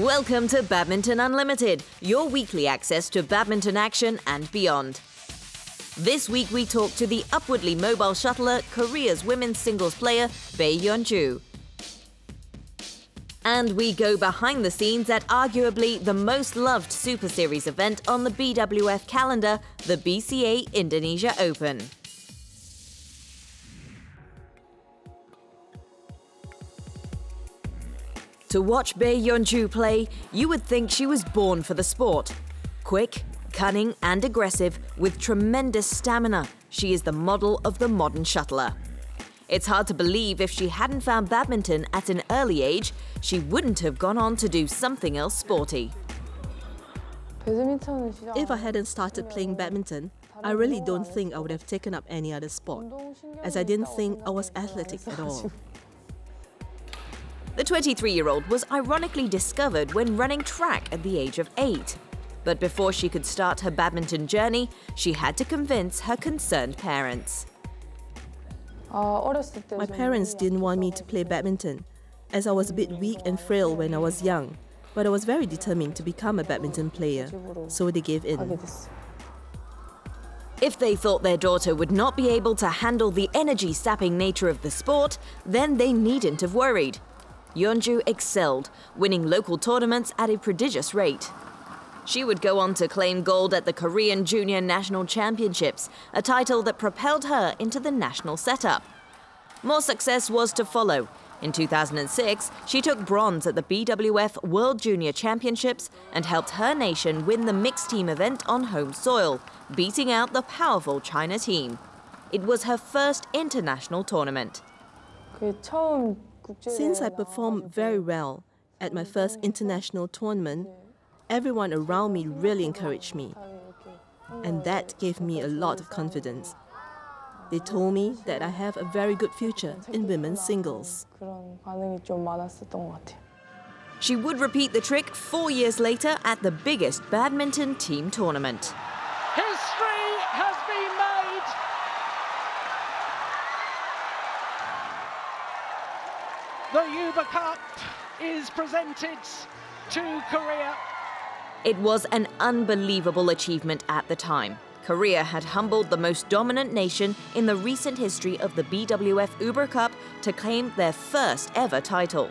Welcome to Badminton Unlimited, your weekly access to badminton action and beyond. This week we talk to the upwardly mobile shuttler, Korea's women's singles player, Bae Yeon-ju. And we go behind the scenes at arguably the most loved Super Series event on the BWF calendar, the BCA Indonesia Open. To watch Bae Yeon-ju play, you would think she was born for the sport. Quick, cunning and aggressive, with tremendous stamina, she is the model of the modern shuttler. It's hard to believe if she hadn't found badminton at an early age, she wouldn't have gone on to do something else sporty. If I hadn't started playing badminton, I really don't think I would have taken up any other sport, as I didn't think I was athletic at all. The 23-year-old was ironically discovered when running track at the age of 8. But before she could start her badminton journey, she had to convince her concerned parents. My parents didn't want me to play badminton, as I was a bit weak and frail when I was young, but I was very determined to become a badminton player, so they gave in. If they thought their daughter would not be able to handle the energy-sapping nature of the sport, then they needn't have worried. Yeon-ju excelled, winning local tournaments at a prodigious rate. She would go on to claim gold at the Korean Junior National Championships, a title that propelled her into the national setup. More success was to follow. In 2006, she took bronze at the BWF World Junior Championships and helped her nation win the mixed team event on home soil, beating out the powerful China team. It was her first international tournament. Since I performed very well at my first international tournament, everyone around me really encouraged me, and that gave me a lot of confidence. They told me that I have a very good future in women's singles. She would repeat the trick 4 years later at the biggest badminton team tournament. History has been made! The Uber Cup is presented to Korea. It was an unbelievable achievement at the time. Korea had humbled the most dominant nation in the recent history of the BWF Uber Cup to claim their first ever title.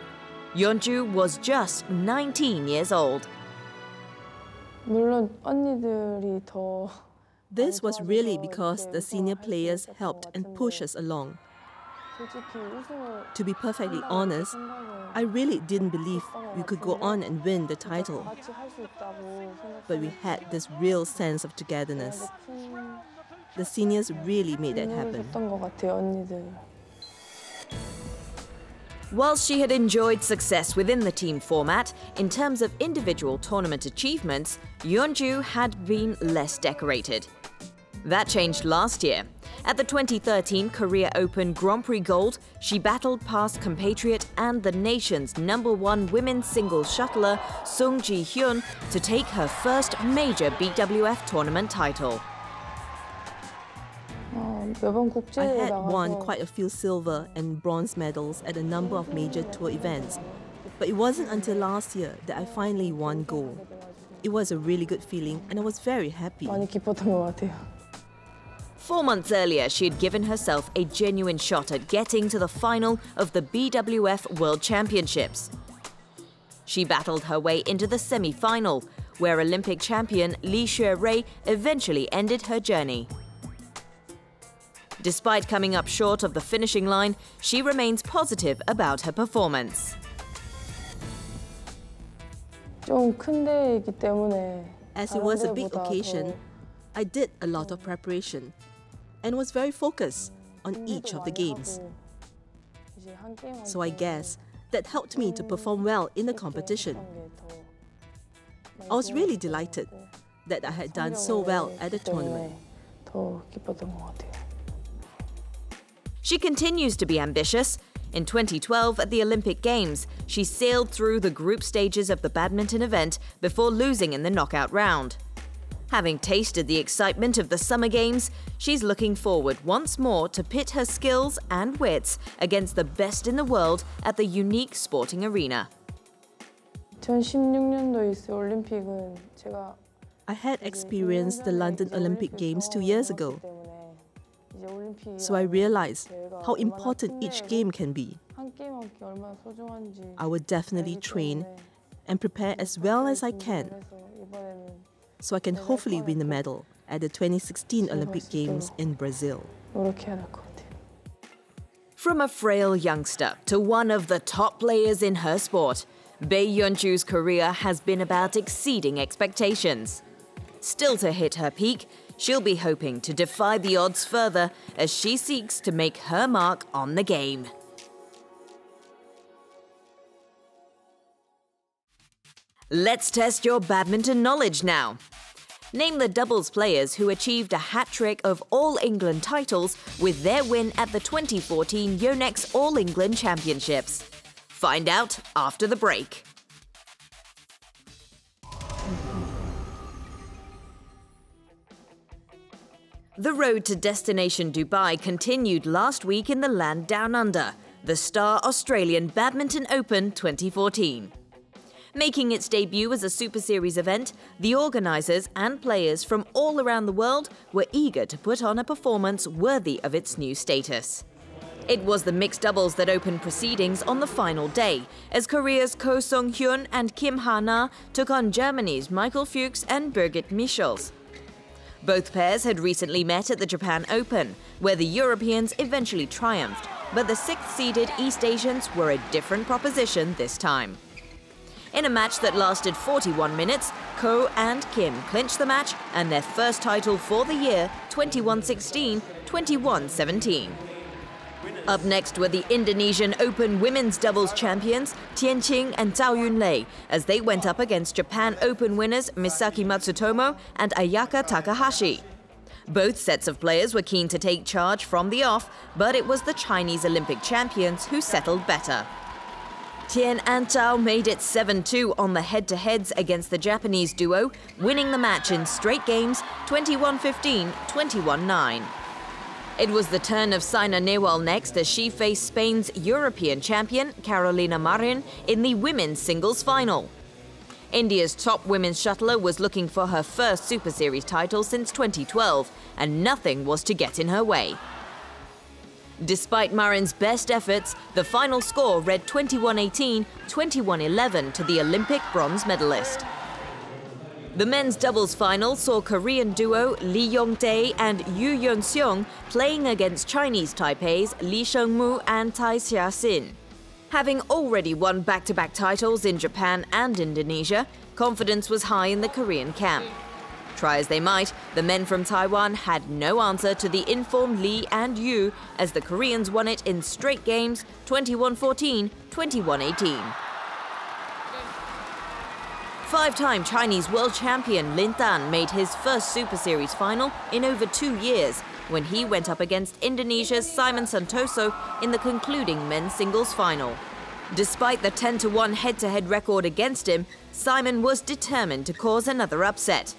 Yeon-ju was just 19 years old. This was really because the senior players helped and pushed us along. To be perfectly honest, I really didn't believe we could go on and win the title. But we had this real sense of togetherness. The seniors really made that happen. Whilst she had enjoyed success within the team format, in terms of individual tournament achievements, Yeon-ju had been less decorated. That changed last year. At the 2013 Korea Open Grand Prix Gold, she battled past compatriot and the nation's #1 women's singles shuttler, Sung Ji-hyun, to take her first major BWF tournament title. I had won quite a few silver and bronze medals at a number of major tour events, but it wasn't until last year that I finally won gold. It was a really good feeling and I was very happy. 4 months earlier, she had given herself a genuine shot at getting to the final of the BWF World Championships. She battled her way into the semi-final, where Olympic champion Lee Xue-rae eventually ended her journey. Despite coming up short of the finishing line, she remains positive about her performance. As it was a big occasion, I did a lot of preparation and was very focused on each of the games. So I guess that helped me to perform well in the competition. I was really delighted that I had done so well at the tournament. She continues to be ambitious. In 2012, at the Olympic Games, she sailed through the group stages of the badminton event before losing in the knockout round. Having tasted the excitement of the Summer Games, she's looking forward once more to pit her skills and wits against the best in the world at the unique sporting arena. 2016년도에 있을 올림픽은 제가 I had experienced the London Olympic Games 2 years ago, so I realized how important each game can be. I will definitely train and prepare as well as I can, so I can hopefully win a medal at the 2016 Olympic Games in Brazil. From a frail youngster to one of the top players in her sport, Bae Yeonju's career has been about exceeding expectations. Still to hit her peak, she'll be hoping to defy the odds further as she seeks to make her mark on the game. Let's test your badminton knowledge now. Name the doubles players who achieved a hat-trick of All England titles with their win at the 2014 Yonex All England Championships. Find out after the break. The road to destination Dubai continued last week in the land down under, the Star Australian Badminton Open 2014. Making its debut as a Super Series event, the organisers and players from all around the world were eager to put on a performance worthy of its new status. It was the mixed doubles that opened proceedings on the final day, as Korea's Ko Sung-hyun and Kim Ha-na took on Germany's Michael Fuchs and Birgit Michels. Both pairs had recently met at the Japan Open, where the Europeans eventually triumphed, but the sixth-seeded East Asians were a different proposition this time. In a match that lasted 41 minutes, Ko and Kim clinched the match and their first title for the year, 21-16, 21-17. Up next were the Indonesian Open women's doubles champions Tian Qing and Zhao Yunlei, as they went up against Japan Open winners Misaki Matsutomo and Ayaka Takahashi. Both sets of players were keen to take charge from the off, but it was the Chinese Olympic champions who settled better. Tian and Zhao made it 7-2 on the head-to-heads against the Japanese duo, winning the match in straight games 21-15, 21-9. It was the turn of Saina Nehwal next as she faced Spain's European champion Carolina Marin in the women's singles final. India's top women's shuttler was looking for her first Super Series title since 2012, and nothing was to get in her way. Despite Marin's best efforts, the final score read 21-18, 21-11 to the Olympic bronze medalist. The men's doubles final saw Korean duo Lee Yong-dae and Yu Yeon-seong playing against Chinese Taipei's Lee Sheng-mu and Tai Xia-sin. Having already won back-to-back titles in Japan and Indonesia, confidence was high in the Korean camp. Try as they might, the men from Taiwan had no answer to the informed Lee and Yu as the Koreans won it in straight games 21-14, 21-18. Five-time Chinese world champion Lin Dan made his first Super Series final in over 2 years when he went up against Indonesia's Simon Santoso in the concluding men's singles final. Despite the 10-1 head-to-head record against him, Simon was determined to cause another upset.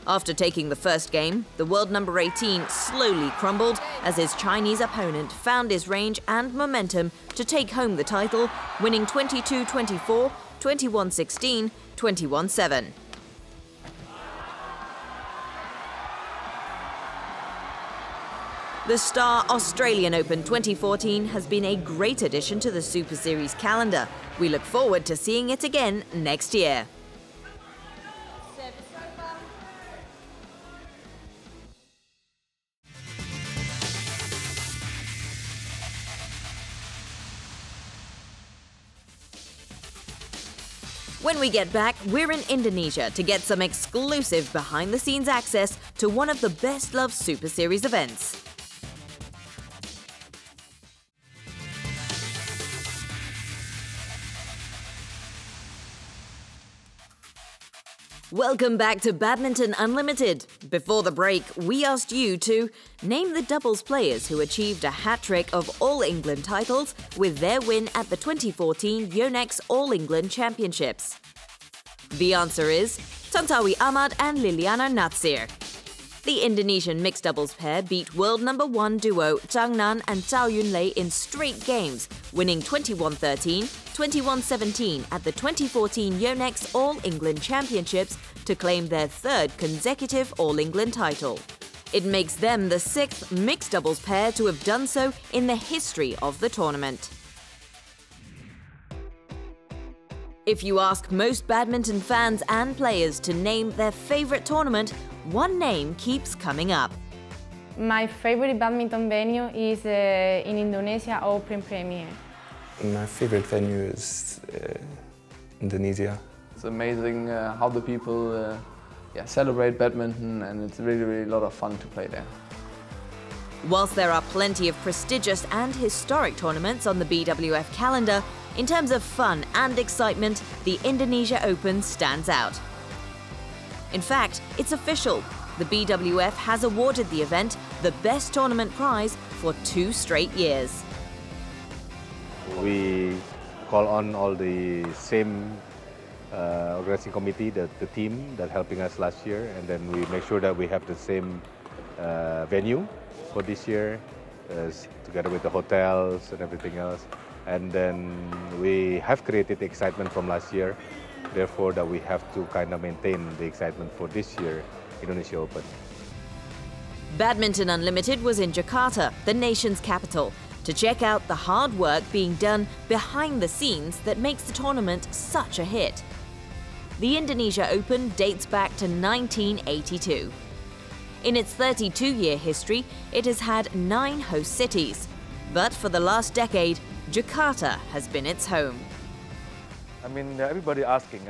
After taking the first game, the world number 18 slowly crumbled as his Chinese opponent found his range and momentum to take home the title, winning 22-24, 21-16, 21-7. The Star Australian Open 2014 has been a great addition to the Super Series calendar. We look forward to seeing it again next year. When we get back, we're in Indonesia to get some exclusive behind-the-scenes access to one of the best-loved Super Series events. Welcome back to Badminton Unlimited. Before the break, we asked you to name the doubles players who achieved a hat-trick of All England titles with their win at the 2014 Yonex All England Championships. The answer is Tantawi Ahmad and Liliana Natsir. The Indonesian mixed doubles pair beat world number 1 duo Zhang Nan and Zhao Yunlei in straight games, winning 21-13, 21-17 at the 2014 Yonex All England Championships to claim their third consecutive All England title. It makes them the 6th mixed doubles pair to have done so in the history of the tournament. If you ask most badminton fans and players to name their favourite tournament, one name keeps coming up. My favorite badminton venue is in Indonesia Open Premier. My favorite venue is Indonesia. It's amazing how the people celebrate badminton, and it's really a lot of fun to play there. Whilst there are plenty of prestigious and historic tournaments on the BWF calendar, in terms of fun and excitement, the Indonesia Open stands out. In fact, it's official. The BWF has awarded the event the best tournament prize for 2 straight years. We call on all the same organizing committee, the team that helping us last year, and then we make sure that we have the same venue for this year, together with the hotels and everything else. And then we have created the excitement from last year, therefore that we have to kind of maintain the excitement for this year, Indonesia Open. Badminton Unlimited was in Jakarta, the nation's capital, to check out the hard work being done behind the scenes that makes the tournament such a hit. The Indonesia Open dates back to 1982. In its 32-year history, it has had 9 host cities. But for the last decade, Jakarta has been its home. I mean, everybody asking,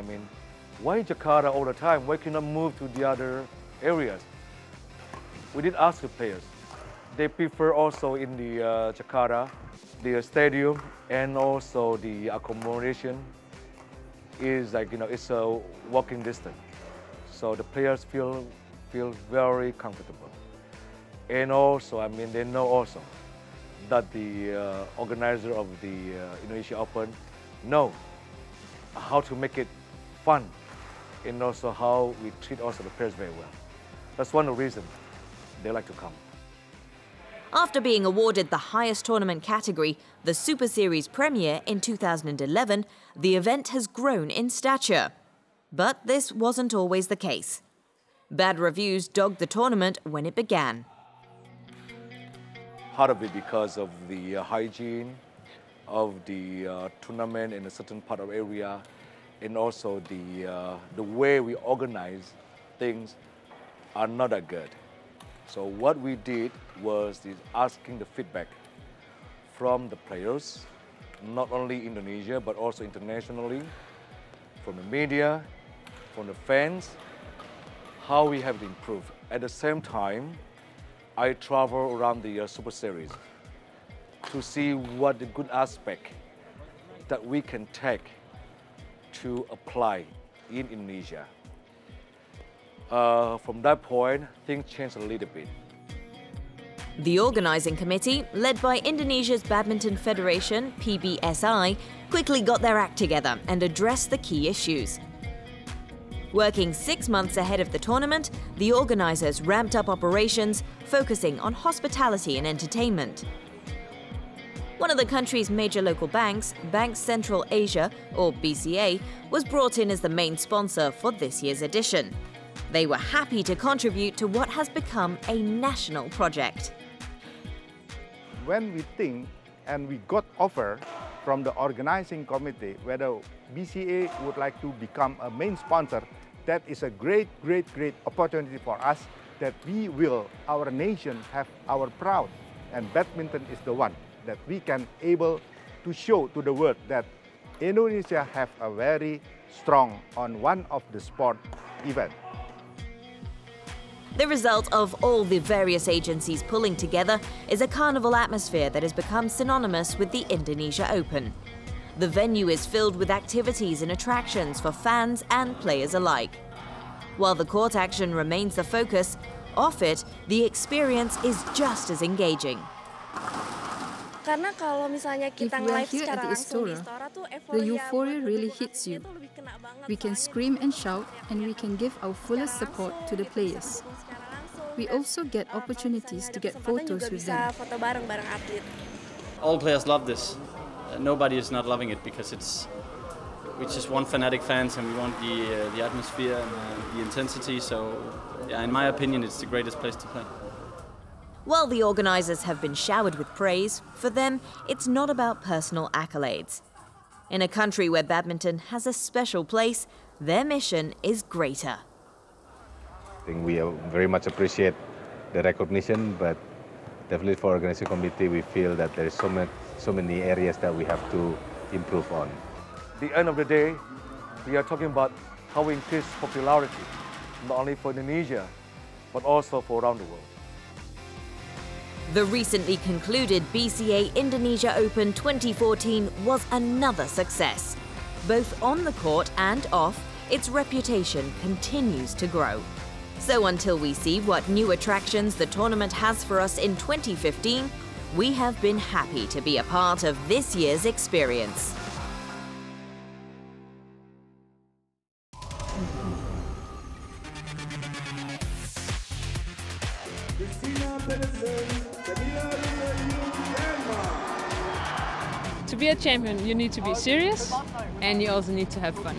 why Jakarta all the time? Why cannot move to the other areas? We did ask the players. They prefer also in the Jakarta, the stadium, and also the accommodation is like, it's a walking distance. So the players feel very comfortable. And also, they know also that the organizer of the Indonesia Open know how to make it fun, and also how we treat also the players very well. That's one of the reasons they like to come. After being awarded the highest tournament category, the Super Series Premier in 2011, the event has grown in stature. But this wasn't always the case. Bad reviews dogged the tournament when it began. Part of it because of the hygiene of the tournament in a certain part of area, and also the way we organize things are not that good. So what we did was asking the feedback from the players, not only Indonesia but also internationally, from the media, from the fans, how we have to improve. At the same time, I travel around the Super Series to see what the good aspect that we can take to apply in Indonesia. From that point, things changed a little bit. The organizing committee, led by Indonesia's Badminton Federation, PBSI, quickly got their act together and addressed the key issues. Working 6 months ahead of the tournament, the organizers ramped up operations, focusing on hospitality and entertainment. One of the country's major local banks, Bank Central Asia, or BCA, was brought in as the main sponsor for this year's edition. They were happy to contribute to what has become a national project. When we think and we got offer from the organizing committee whether BCA would like to become a main sponsor, that is a great opportunity for us that our nation have our proud, and badminton is the one that we can able to show to the world that Indonesia have a very strong on one of the sport event. The result of all the various agencies pulling together is a carnival atmosphere that has become synonymous with the Indonesia Open. The venue is filled with activities and attractions for fans and players alike. While the court action remains the focus, off it, the experience is just as engaging. If we are here at the Istora, the euphoria really hits you. We can scream and shout, and we can give our fullest support to the players. We also get opportunities to get photos with them. All players love this. Nobody is not loving it because we just want fanatic fans and we want the atmosphere and the intensity. So, yeah, in my opinion, it's the greatest place to play. While the organisers have been showered with praise, for them, it's not about personal accolades. In a country where badminton has a special place, their mission is greater. I think we very much appreciate the recognition, but definitely for organizing committee, we feel that there is so many areas that we have to improve on. At the end of the day, we are talking about how we increase popularity, not only for Indonesia, but also for around the world. The recently concluded BCA Indonesia Open 2014 was another success. Both on the court and off, its reputation continues to grow. So until we see what new attractions the tournament has for us in 2015, we have been happy to be a part of this year's experience. To be a champion, you need to be serious and you also need to have fun.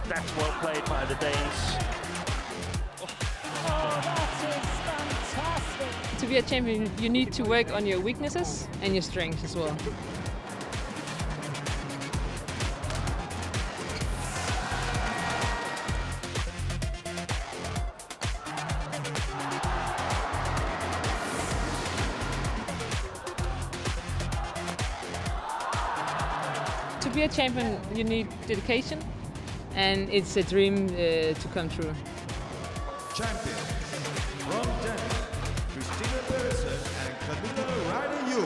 That's well played by the Danes. Oh, that is fantastic. To be a champion, you need to work on your weaknesses and your strengths as well. To be a champion, you need dedication, and it's a dream to come true. Champion from Denmark, Christina Pedersen and Camilla Ryder-Yu.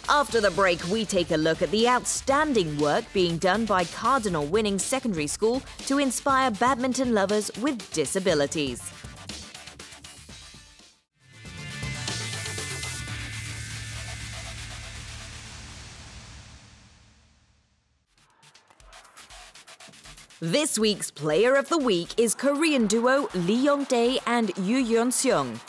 After the break, we take a look at the outstanding work being done by Cardinal-winning secondary school to inspire badminton lovers with disabilities. This week's Player of the Week is Korean duo Lee Yong-dae and Yoo Yeon-seong.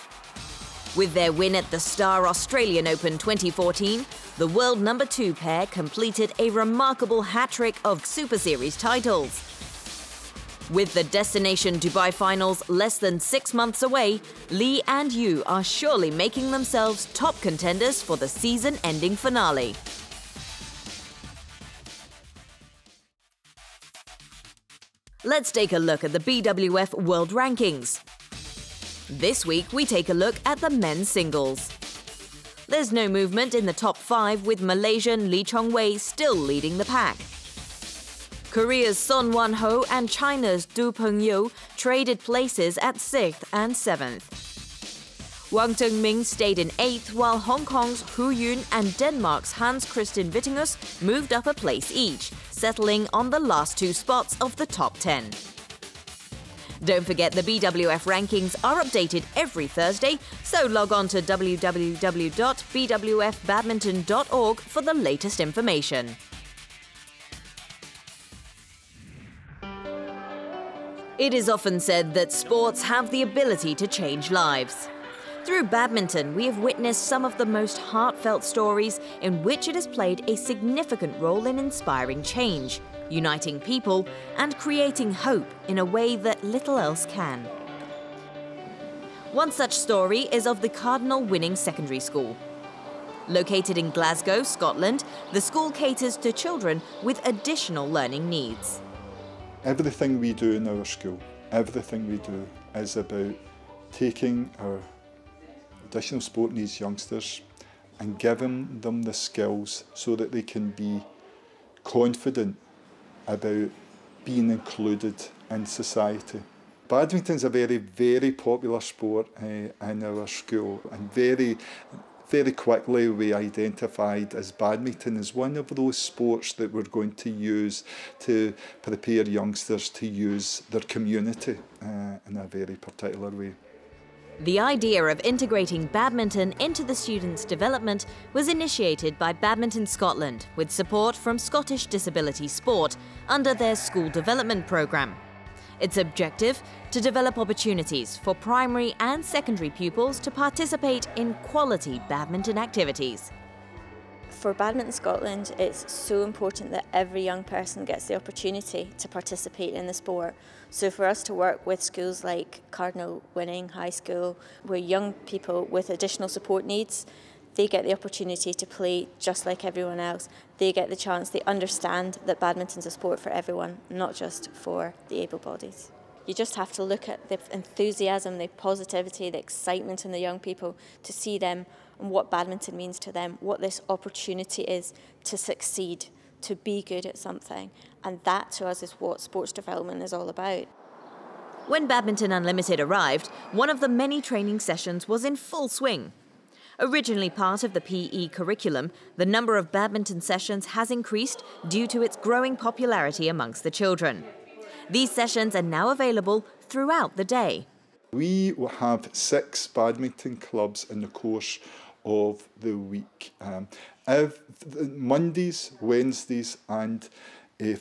With their win at the Star Australian Open 2014, the world number 2 pair completed a remarkable hat-trick of Super Series titles. With the Destination Dubai finals less than 6 months away, Lee and Yoo are surely making themselves top contenders for the season-ending finale. Let's take a look at the BWF World Rankings. This week, we take a look at the men's singles. There's no movement in the top 5, with Malaysian Lee Chong-wei still leading the pack. Korea's Son Wan-ho and China's Du Peng-yo traded places at 6th and 7th. Wang Zhengming stayed in 8th, while Hong Kong's Hu Yun and Denmark's Hans-Christian Vittingus moved up a place each, settling on the last 2 spots of the top 10. Don't forget the BWF rankings are updated every Thursday, so log on to www.bwfbadminton.org for the latest information. It is often said that sports have the ability to change lives. Through badminton, we have witnessed some of the most heartfelt stories in which it has played a significant role in inspiring change, uniting people, and creating hope in a way that little else can. One such story is of the Cardinal-winning secondary school. Located in Glasgow, Scotland, the school caters to children with additional learning needs. Everything we do in our school, everything we do is about taking our additional sport needs youngsters and giving them the skills so that they can be confident about being included in society. Badminton's a very, very popular sport in our school, and very quickly we identified as badminton as one of those sports that we're going to use to prepare youngsters to use their community in a very particular way. The idea of integrating badminton into the students' development was initiated by Badminton Scotland with support from Scottish Disability Sport under their school development programme. Its objective, to develop opportunities for primary and secondary pupils to participate in quality badminton activities. For Badminton Scotland, it's so important that every young person gets the opportunity to participate in the sport. So for us to work with schools like Cardinal Winning High School, where young people with additional support needs, they get the opportunity to play just like everyone else. They get the chance, they understand that badminton's a sport for everyone, not just for the able-bodied. You just have to look at the enthusiasm, the positivity, the excitement in the young people to see them and what badminton means to them, what this opportunity is to succeed, to be good at something. And that to us is what sports development is all about. When Badminton Unlimited arrived, one of the many training sessions was in full swing. Originally part of the PE curriculum, the number of badminton sessions has increased due to its growing popularity amongst the children. These sessions are now available throughout the day. We have 6 badminton clubs in the course of the week. Mondays, Wednesdays and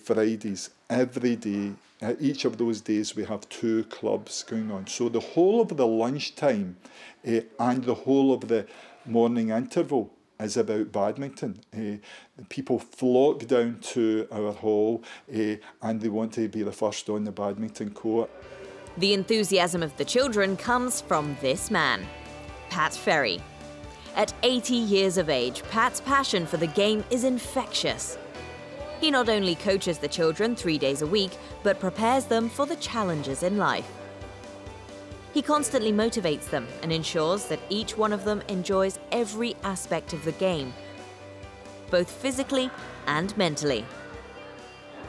Fridays, every day. Each of those days we have 2 clubs going on. So the whole of the lunchtime and the whole of the morning interval is about badminton. People flock down to our hall and they want to be the first on the badminton court. The enthusiasm of the children comes from this man, Pat Ferry. At 80 years of age, Pat's passion for the game is infectious. He not only coaches the children 3 days a week, but prepares them for the challenges in life. He constantly motivates them and ensures that each one of them enjoys every aspect of the game, both physically and mentally.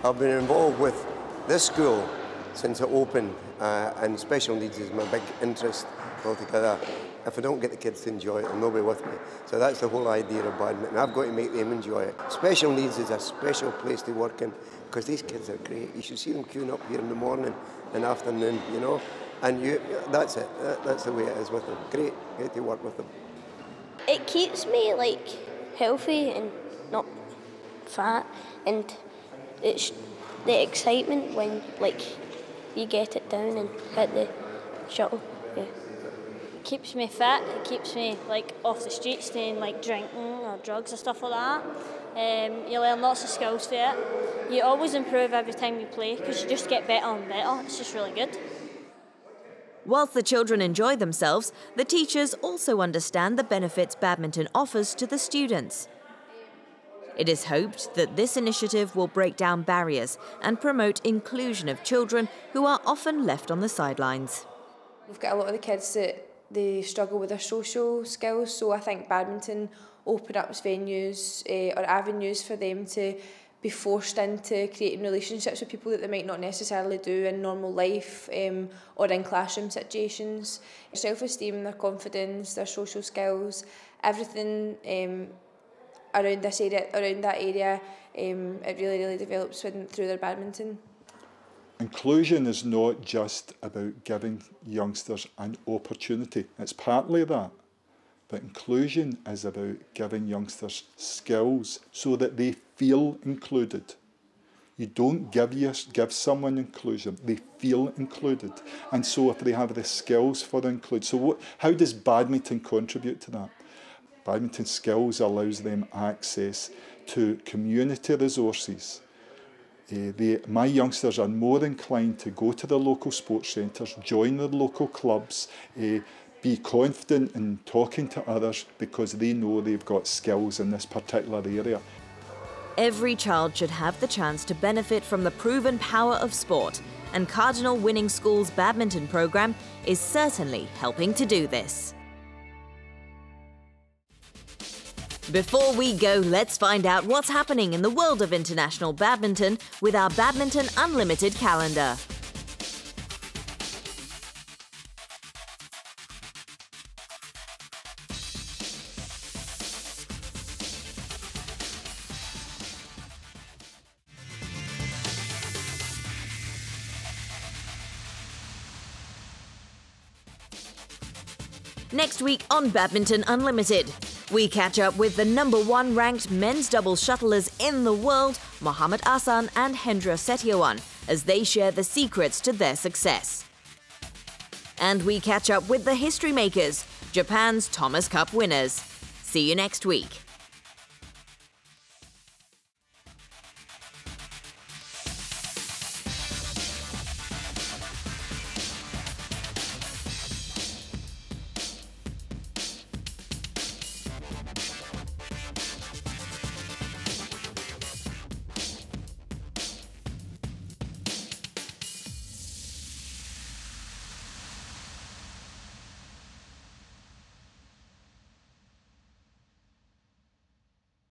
I've been involved with this school since it opened, and special needs is my big interest altogether. If I don't get the kids to enjoy it, they'll be with me. So that's the whole idea of badminton. I've got to make them enjoy it. Special needs is a special place to work in because these kids are great. You should see them queuing up here in the morning and afternoon, you know. And that's it. That's the way it is with them. Great to work with them. It keeps me like healthy and not fat, and it's the excitement when like you get it down and hit the shuttle. Yeah. It keeps me fit. It keeps me like off the streets doing like drinking or drugs and stuff like that. You learn lots of skills for it. You always improve every time you play because you just get better and better. It's just really good. Whilst the children enjoy themselves, the teachers also understand the benefits badminton offers to the students. It is hoped that this initiative will break down barriers and promote inclusion of children who are often left on the sidelines. We've got a lot of the kids that they struggle with their social skills, so I think badminton open up venues or avenues for them to be forced into creating relationships with people that they might not necessarily do in normal life or in classroom situations. Self-esteem, their confidence, their social skills, everything around this area, it really develops through their badminton. Inclusion is not just about giving youngsters an opportunity. It's partly that. But inclusion is about giving youngsters skills so that they feel included. You don't give someone inclusion, they feel included. And so if they have the skills for the include. So how does badminton contribute to that? Badminton skills allows them access to community resources. My youngsters are more inclined to go to the local sports centres, join the local clubs, be confident in talking to others because they know they've got skills in this particular area. Every child should have the chance to benefit from the proven power of sport, and Cardinal Winning School's badminton programme is certainly helping to do this. Before we go, let's find out what's happening in the world of international badminton with our Badminton Unlimited calendar. Next week on Badminton Unlimited, we catch up with the #1 ranked men's doubles shuttlers in the world, Mohammad Ahsan and Hendra Setiawan, as they share the secrets to their success. And we catch up with the history makers, Japan's Thomas Cup winners. See you next week.